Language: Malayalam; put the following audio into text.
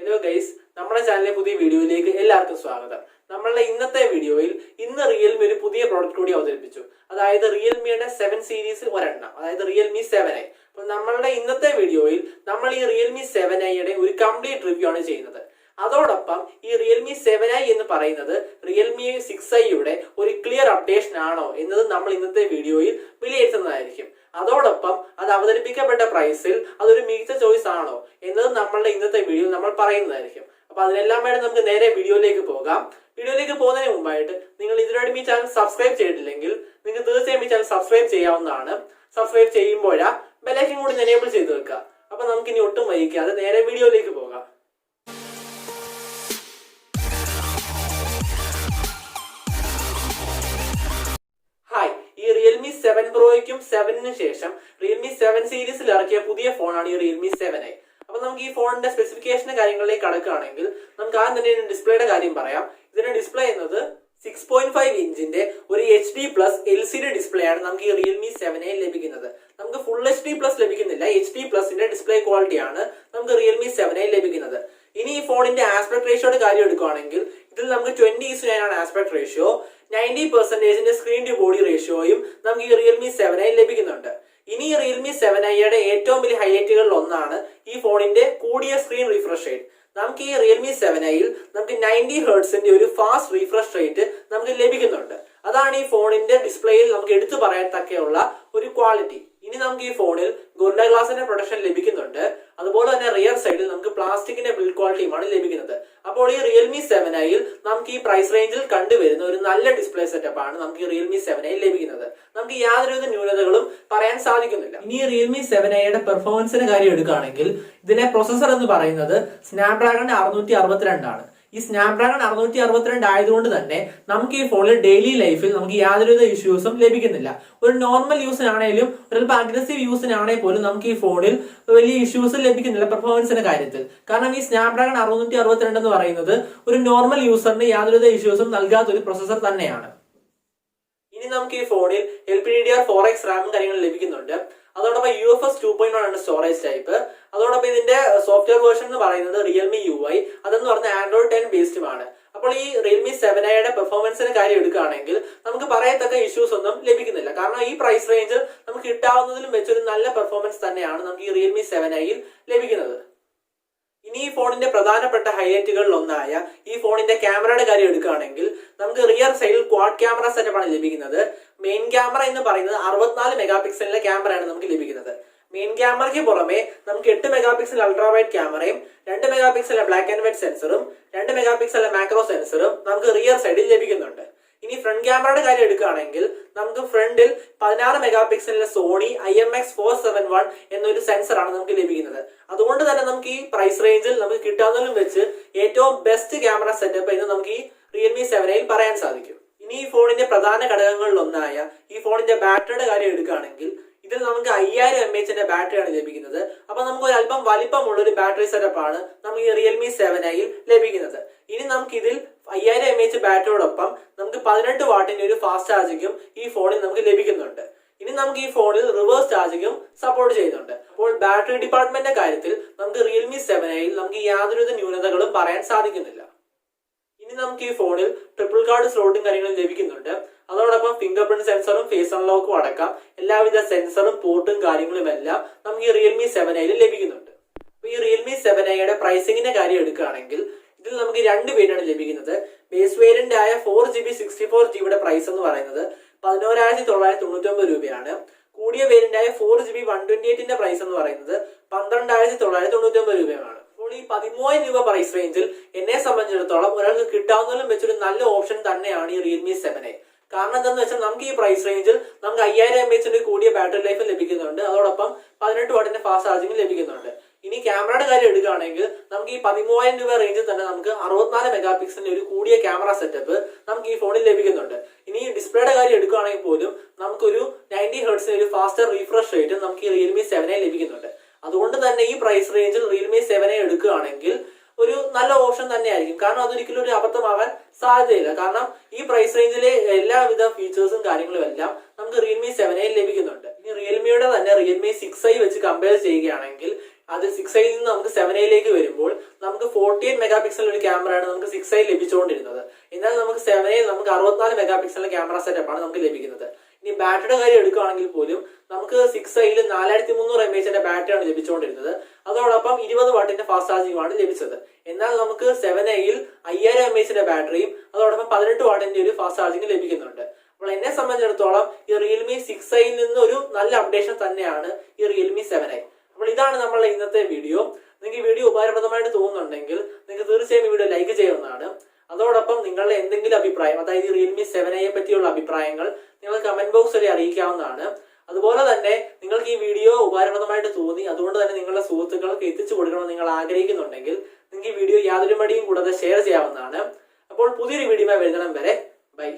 ഹലോ ഗൈസ്, നമ്മുടെ ചാനലിലെ പുതിയ വീഡിയോയിലേക്ക് എല്ലാവർക്കും സ്വാഗതം. നമ്മളുടെ ഇന്നത്തെ വീഡിയോയിൽ ഇന്ന് റിയൽമി ഒരു പുതിയ പ്രോഡക്റ്റ് കൂടി അവതരിപ്പിച്ചു. അതായത് റിയൽമിയുടെ 7 സീരീസിൽ ഒരെണ്ണം, അതായത് റിയൽമി 7i. അപ്പോൾ നമ്മളുടെ ഇന്നത്തെ വീഡിയോയിൽ നമ്മൾ ഈ റിയൽമി 7iയുടെ ഒരു കംപ്ലീറ്റ് റിവ്യൂ ആണ് ചെയ്യുന്നത്. അതോടൊപ്പം ഈ റിയൽമി 7i എന്ന് പറയുന്നത് റിയൽമി 6iയുടെ ഒരു ക്ലിയർ അപ്ഡേഷൻ ആണോ എന്നത് നമ്മൾ ഇന്നത്തെ വീഡിയോയിൽ വിലയിരുത്തുന്നതായിരിക്കും. അതോടൊപ്പം അത് അവതരിപ്പിക്കപ്പെട്ട പ്രൈസിൽ അതൊരു മികച്ച ചോയ്സ് ആണോ എന്നത് നമ്മളുടെ ഇന്നത്തെ വീഡിയോയിൽ നമ്മൾ പറയുന്നതായിരിക്കും. അപ്പൊ അതിനെല്ലാം വേണ്ടി നമുക്ക് നേരെ വീഡിയോയിലേക്ക് പോകാം. വീഡിയോയിലേക്ക് പോകുന്നതിന് മുമ്പായിട്ട് നിങ്ങൾ ഇതിനോട് ഈ ചാനൽ സബ്സ്ക്രൈബ് ചെയ്തിട്ടില്ലെങ്കിൽ നിങ്ങൾക്ക് തീർച്ചയായും ഈ ചാനൽ സബ്സ്ക്രൈബ് ചെയ്യാവുന്നതാണ്. സബ്സ്ക്രൈബ് ചെയ്യുമ്പോഴാ ബെലൈക്കൻ കൂടി എനേബിൾ ചെയ്ത് വെക്കുക. അപ്പൊ നമുക്ക് ഇനി ഒട്ടും വൈകിക്കാതെ നേരെ വീഡിയോയിലേക്ക് പോകാം. റിയൽമി 7 പ്രോയ്ക്കും 7നും ശേഷം റിയൽമി 7 സീരീസിൽ ഇറക്കിയ പുതിയ ഫോണാണ് ഈ റിയൽമി 7i. അപ്പൊ നമുക്ക് ഈ ഫോണിന്റെ സ്പെസിഫിക്കേഷന്റെ കാര്യങ്ങളിലേക്ക് കടക്കുകയാണെങ്കിൽ നമുക്ക് ആദ്യം തന്നെ ഡിസ്പ്ലേയുടെ കാര്യം പറയാം. ഇതിന്റെ ഡിസ്പ്ലേ എന്നത് 6.5 ഇഞ്ചിന്റെ ഒരു HD+ LCD ഡിസ്പ്ലേ ആണ് നമുക്ക് ഈ റിയൽമി 7i ലഭിക്കുന്നത്. നമുക്ക് ഫുൾ HD+ ലഭിക്കുന്നില്ല, HD+ന്റെ ഡിസ്പ്ലേ ക്വാളിറ്റി ആണ് നമുക്ക് റിയൽമി 7i ലഭിക്കുന്നത്. ഇനി ഈ ഫോണിന്റെ ആസ്പെക്ട് റേഷ്യോയുടെ കാര്യം എടുക്കുകയാണെങ്കിൽ ഇതിൽ നമുക്ക് 20:9 ആണ് aspect ratio. 90% screen to body റേഷ്യോയും നമുക്ക് ഈ റിയൽമി 7i ലഭിക്കുന്നുണ്ട്. ഇനി ഈ റിയൽമി 7iയുടെ ഏറ്റവും വലിയ ഹൈലൈറ്റുകളിൽ ഒന്നാണ് ഈ ഫോണിന്റെ കൂടിയ സ്ക്രീൻ റിഫ്രഷ് റേറ്റ്. നമുക്ക് ഈ റിയൽമി 7iയിൽ നമുക്ക് 90 ഹെർട്സിന്റെ ഒരു ഫാസ്റ്റ് റിഫ്രഷ് റേറ്റ് നമുക്ക് ലഭിക്കുന്നുണ്ട്. അതാണ് ഈ ഫോണിന്റെ ഡിസ്പ്ലേയിൽ നമുക്ക് എടുത്തു പറയത്തക്കെയുള്ള ഒരു ക്വാളിറ്റി. ഇനി നമുക്ക് ഈ ഫോണിൽ ഗൊറില്ല ഗ്ലാസിന്റെ പ്രൊട്ടക്ഷൻ ലഭിക്കുന്നുണ്ട്. അതുപോലെ തന്നെ റിയർ സൈഡിൽ നമുക്ക് പ്ലാസ്റ്റിക്കിന്റെ ബിൽഡ് ക്വാളിറ്റിയുമാണ് ലഭിക്കുന്നത്. അപ്പോൾ ഈ റിയൽമി 7iയിൽ നമുക്ക് ഈ പ്രൈസ് റേഞ്ചിൽ കണ്ടുവരുന്ന ഒരു നല്ല ഡിസ്പ്ലേ സെറ്റപ്പ് ആണ് നമുക്ക് ഈ റിയൽമി 7i ലഭിക്കുന്നത്. നമുക്ക് യാതൊരുവിധ ന്യൂനതകളും പറയാൻ സാധിക്കുന്നില്ല. ഇനി റിയൽമി 7iയുടെ പെർഫോമൻസിന്റെ കാര്യം എടുക്കുകയാണെങ്കിൽ ഇതിലെ പ്രൊസസർ എന്ന് പറയുന്നത് സ്നാപ്ഡ്രാഗൺ 662 ആണ്. ഈ സ്നാപ്ഡ്രാഗൺ 662 ആയതുകൊണ്ട് തന്നെ നമുക്ക് ഈ ഫോണിൽ ഡെയിലി ലൈഫിൽ നമുക്ക് യാതൊരുവിധ ഇഷ്യൂസും ലഭിക്കുന്നില്ല. ഒരു നോർമൽ യൂസിനാണേലും ഒരല്പം അഗ്രസീവ് യൂസിനാണെങ്കിൽ പോലും നമുക്ക് ഈ ഫോണിൽ വലിയ ഇഷ്യൂസ് ലഭിക്കുന്നില്ല പെർഫോമൻസിന്റെ കാര്യത്തിൽ. കാരണം ഈ സ്നാപ്ഡ്രാഗൺ 662 എന്ന് പറയുന്നത് ഒരു നോർമൽ യൂസറിന് യാതൊരുവിധ ഇഷ്യൂസും നൽകാത്തൊരു പ്രൊസസർ തന്നെയാണ്. ഇനി നമുക്ക് ഈ ഫോണിൽ LPDDR4X റാമും കാര്യങ്ങളും ലഭിക്കുന്നുണ്ട്. അതോടൊപ്പം UFS 2.1 ആണ് സ്റ്റോറേജ് ടൈപ്പ്. അതോടൊപ്പം ഇതിന്റെ സോഫ്റ്റ്വെയർ വേർഷൻ എന്ന് പറയുന്നത് റിയൽമി UI, അതെന്ന് പറഞ്ഞാൽ ആൻഡ്രോയിഡ് 10 ബേസ്ഡും ആണ്. അപ്പോൾ ഈ റിയൽമി 7iയുടെ പെർഫോമൻസിന്റെ കാര്യം എടുക്കുകയാണെങ്കിൽ നമുക്ക് പറയത്തക്ക ഇഷ്യൂസ് ഒന്നും ലഭിക്കുന്നില്ല. കാരണം ഈ പ്രൈസ് റേഞ്ചിൽ നമുക്ക് കിട്ടാവുന്നതിലും വെച്ചൊരു നല്ല പെർഫോമൻസ് തന്നെയാണ് നമുക്ക് ഈ റിയൽമി 7iയിൽ ലഭിക്കുന്നത്. ഇനി ഈ ഫോണിന്റെ പ്രധാനപ്പെട്ട ഹൈലൈറ്റുകളിൽ ഒന്നായ ഈ ഫോണിന്റെ ക്യാമറയുടെ കാര്യം എടുക്കുകയാണെങ്കിൽ നമുക്ക് റിയർ സൈഡിൽ ക്വാഡ് ക്യാമറ സെറ്റപ്പ് ആണ് ലഭിക്കുന്നത്. മെയിൻ ക്യാമറ എന്ന് പറയുന്നത് 64 മെഗാ പിക്സലിലെ ക്യാമറയാണ് നമുക്ക് ലഭിക്കുന്നത്. മെയിൻ ക്യാമറയ്ക്ക് പുറമെ നമുക്ക് 8 മെഗാ പിക്സൽ അൾട്രാ വൈഡ് ക്യാമറയും 2 മെഗാ പിക്സലിലെ ബ്ലാക്ക് ആൻഡ് വൈറ്റ് സെൻസറും 2 മെഗാ പിക്സലിലെ മാക്രോ സെൻസറും നമുക്ക് റിയർ സൈഡിൽ ലഭിക്കുന്നുണ്ട്. ഇനി ഫ്രണ്ട് ക്യാമറയുടെ കാര്യം എടുക്കുകയാണെങ്കിൽ നമുക്ക് ഫ്രണ്ടിൽ 16 മെഗാ പിക്സലിലെ സോണി IMX471 എന്നൊരു സെൻസറാണ് നമുക്ക് ലഭിക്കുന്നത്. അതുകൊണ്ട് തന്നെ നമുക്ക് ഈ പ്രൈസ് റേഞ്ചിൽ നമുക്ക് കിട്ടാവുന്നതിലും വെച്ച് ഏറ്റവും ബെസ്റ്റ് ക്യാമറ സെറ്റപ്പ് എന്ന് നമുക്ക് ഈ റിയൽമി 7iയിൽ പറയാൻ സാധിക്കും. ഇനി ഈ ഫോണിന്റെ പ്രധാന ഘടകങ്ങളിൽ ഒന്നായ ഈ ഫോണിന്റെ ബാറ്ററിയുടെ കാര്യം എടുക്കുകയാണെങ്കിൽ ഇതിൽ നമുക്ക് 5000 mAh ബാറ്ററിയാണ് ലഭിക്കുന്നത്. അപ്പൊ നമുക്ക് ഒരു അല്പം വലിപ്പമുള്ള ഒരു ബാറ്ററി സെറ്റപ്പ് ആണ് നമുക്ക് ഈ റിയൽമി 7iയിൽ ലഭിക്കുന്നത്. ഇനി നമുക്ക് ഇതിൽ 5000 mAh ബാറ്ററിയോടൊപ്പം നമുക്ക് 18 വാട്ടിന്റെ ഒരു ഫാസ്റ്റ് ചാർജിങ്ങും ഈ ഫോണിൽ നമുക്ക് ലഭിക്കുന്നുണ്ട്. ഇനി നമുക്ക് ഈ ഫോണിൽ റിവേഴ്സ് ചാർജിങ്ങും സപ്പോർട്ട് ചെയ്യുന്നുണ്ട്. അപ്പോൾ ബാറ്ററി ഡിപ്പാർട്ട്മെന്റിന്റെ കാര്യത്തിൽ നമുക്ക് റിയൽമി 7iയിൽ നമുക്ക് യാതൊരുവിധ ന്യൂനതകളും പറയാൻ സാധിക്കുന്നില്ല. ഇനി നമുക്ക് ഈ ഫോണിൽ ട്രിപ്പിൾ കാർഡ് സ്ലോട്ടും കാര്യങ്ങളും ലഭിക്കുന്നുണ്ട്. അതോടൊപ്പം ഫിംഗർ പ്രിന്റ് സെൻസറും ഫേസ് അൺലോക്കും അടക്കം എല്ലാവിധ സെൻസറും പോർട്ടും കാര്യങ്ങളും എല്ലാം നമുക്ക് ഈ റിയൽമി 7iയിൽ ലഭിക്കുന്നുണ്ട്. അപ്പൊ ഈ റിയൽമി 7iയുടെ പ്രൈസിങ്ങിന്റെ കാര്യം എടുക്കുകയാണെങ്കിൽ ഇതിൽ നമുക്ക് 2 വേരിയന്റാണ് ലഭിക്കുന്നത്. ബേസ് വേരിയന്റ് ആയ 4GB 64GB പ്രൈസ് എന്ന് പറയുന്നത് 11,999 രൂപയാണ്. കൂടിയ വേരിയന്റ് ആയ 4GB 128ന്റെ പ്രൈസ് എന്ന് പറയുന്നത് 12,999 രൂപയാണ്. അപ്പോൾ ഈ 13,000 രൂപ പ്രൈസ് റേഞ്ചിൽ എന്നെ സംബന്ധിച്ചിടത്തോളം ഒരാൾക്ക് കിട്ടാവുന്നതിലും വെച്ചൊരു നല്ല ഓപ്ഷൻ തന്നെയാണ് ഈ റിയൽമി 7i. കാരണം എന്താണെന്ന് വെച്ചാൽ നമുക്ക് ഈ പ്രൈസ് റേഞ്ചിൽ നമുക്ക് 5000 mAh കൂടിയ ബാറ്ററി ലൈഫ് ലഭിക്കുന്നുണ്ട്. അതോടൊപ്പം 18 വാട്ടിന്റെ ഫാസ്റ്റ് ചാർജിങ് ലഭിക്കുന്നുണ്ട്. ഇനി ക്യാമറയുടെ കാര്യം എടുക്കുകയാണെങ്കിൽ നമുക്ക് ഈ 13,000 രൂപ റേഞ്ചിൽ തന്നെ നമുക്ക് 64 മെഗാ പിക്സലിന്റെ ഒരു കൂടിയ ക്യാമറ സെറ്റപ്പ് നമുക്ക് ഈ ഫോണിൽ ലഭിക്കുന്നുണ്ട്. ഇനി ഡിസ്പ്ലേയുടെ കാര്യം എടുക്കുകയാണെങ്കിൽ പോലും നമുക്കൊരു 90 ഹെർട്സിന്റെ ഒരു ഫാസ്റ്റർ റീഫ്രഷ് റേറ്റ് നമുക്ക് ഈ റിയൽമി 7i ലഭിക്കുന്നുണ്ട്. അതുകൊണ്ട് തന്നെ ഈ പ്രൈസ് റേഞ്ചിൽ റിയൽമി 7i എടുക്കുകയാണെങ്കിൽ ഒരു നല്ല ഓപ്ഷൻ തന്നെയായിരിക്കും. കാരണം അതൊരിക്കലും ഒരു അബദ്ധമാകാൻ സാധ്യതയില്ല. കാരണം ഈ പ്രൈസ് റേഞ്ചിലെ എല്ലാവിധ ഫീച്ചേഴ്സും കാര്യങ്ങളും എല്ലാം നമുക്ക് റിയൽമി 7iയിൽ ലഭിക്കുന്നുണ്ട്. ഇനി റിയൽമിയുടെ തന്നെ റിയൽമി 6i വെച്ച് കമ്പയർ ചെയ്യുകയാണെങ്കിൽ അത് 6iയിൽ നിന്ന് നമുക്ക് 7iയിലേക്ക് വരുമ്പോൾ നമുക്ക് 48 മെഗാ പിക്സൽ ഒരു ക്യാമറയാണ് നമുക്ക് 6i ലഭിച്ചുകൊണ്ടിരുന്നത്. എന്നാൽ നമുക്ക് 7i നമുക്ക് 64 മെഗാ പിക്സലിന്റെ ക്യാമറ സെറ്റപ്പ് ആണ് നമുക്ക് ലഭിക്കുന്നത്. ഇനി ബാറ്ററിയുടെ കാര്യം എടുക്കുകയാണെങ്കിൽ പോലും നമുക്ക് 6i 4300 mAh ബാറ്ററിയാണ് ലഭിച്ചുകൊണ്ടിരുന്നത്. അതോടൊപ്പം 20 വാട്ടിന്റെ ഫാസ്റ്റ് ചാർജിംഗ് ആണ് ലഭിച്ചത്. എന്നാൽ നമുക്ക് 7i 5000 mAh ബാറ്ററിയും അതോടൊപ്പം 18 വാട്ടിന്റെ ഒരു ഫാസ്റ്റ് ചാർജിംഗ് ലഭിക്കുന്നുണ്ട്. അപ്പോൾ എന്നെ സംബന്ധിച്ചിടത്തോളം ഈ റിയൽമി 6i നിന്ന് ഒരു നല്ല അപ്ഡേഷൻ തന്നെയാണ് ഈ റിയൽമി 7i. അപ്പോൾ ഇതാണ് നമ്മളുടെ ഇന്നത്തെ വീഡിയോ. നിങ്ങൾക്ക് ഈ വീഡിയോ ഉപകാരപ്രദമായിട്ട് തോന്നുന്നുണ്ടെങ്കിൽ നിങ്ങൾക്ക് തീർച്ചയായും ഈ വീഡിയോ ലൈക്ക് ചെയ്യാവുന്നതാണ്. അതോടൊപ്പം നിങ്ങളുടെ എന്തെങ്കിലും അഭിപ്രായം, അതായത് റിയൽമി 7i പറ്റിയുള്ള അഭിപ്രായങ്ങൾ നിങ്ങൾ കമന്റ് ബോക്സ് വഴി അറിയിക്കാവുന്നതാണ്. അതുപോലെ തന്നെ നിങ്ങൾക്ക് ഈ വീഡിയോ ഉപകാരപ്രദമായിട്ട് തോന്നി, അതുകൊണ്ട് തന്നെ നിങ്ങളുടെ സുഹൃത്തുക്കൾക്ക് എത്തിച്ചു കൊടുക്കണമെന്ന് നിങ്ങൾ ആഗ്രഹിക്കുന്നുണ്ടെങ്കിൽ നിങ്ങൾക്ക് ഈ വീഡിയോ യാതൊരു മടിയും കൂടാതെ ഷെയർ ചെയ്യാവുന്നതാണ്. അപ്പോൾ പുതിയൊരു വീഡിയോയുമായി വരുന്നിടം വരെ ബൈ.